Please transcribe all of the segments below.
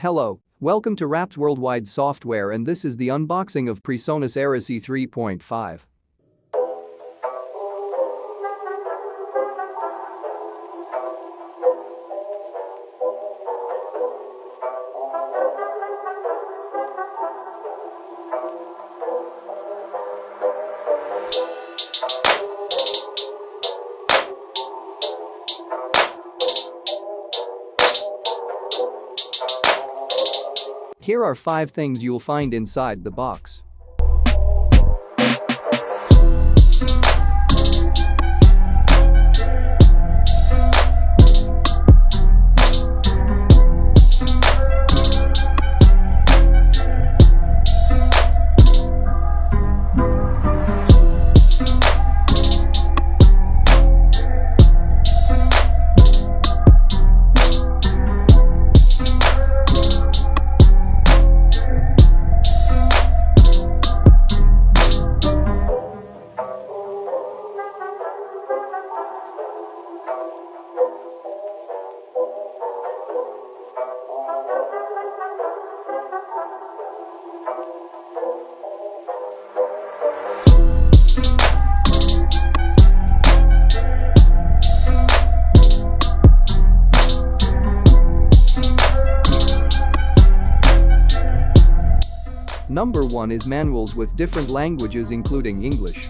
Hello, welcome to RapzWorldWide software, and this is the unboxing of Presonus E3.5. Here are 5 things you'll find inside the box. Number 1 is manuals with different languages including English.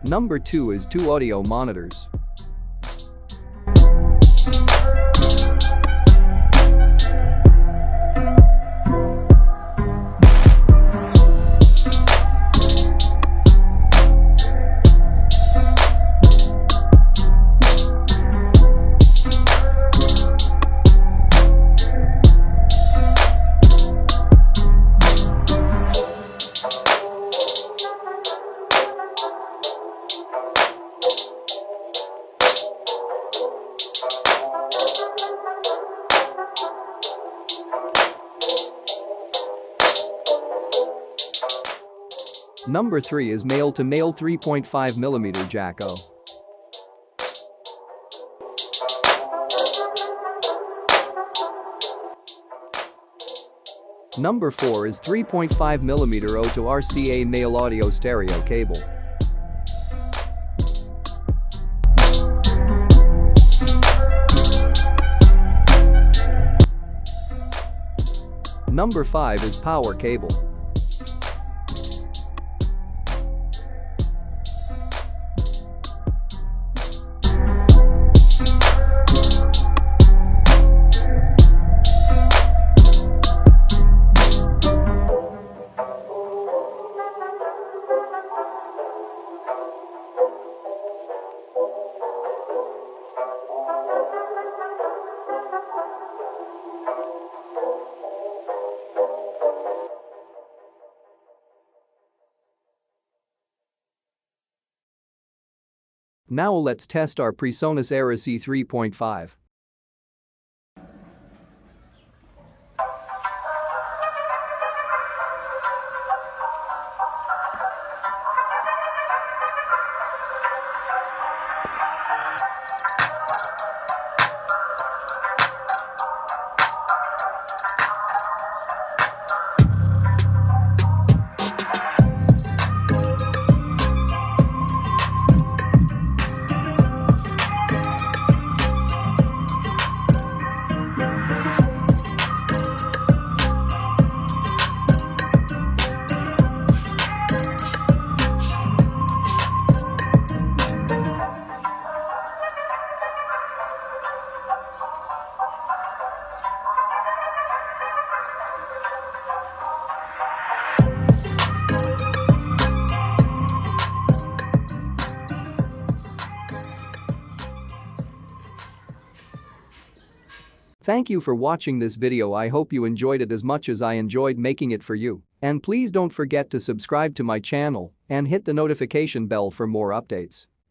Number 2 is 2 audio monitors. Number 3 is male-to-male 3.5mm jack-O. Number 4 is 3.5mm O to RCA male audio stereo cable. Number 5 is power cable. Now let's test our Presonus E3.5. Thank you for watching this video. I hope you enjoyed it as much as I enjoyed making it for you. And please don't forget to subscribe to my channel and hit the notification bell for more updates.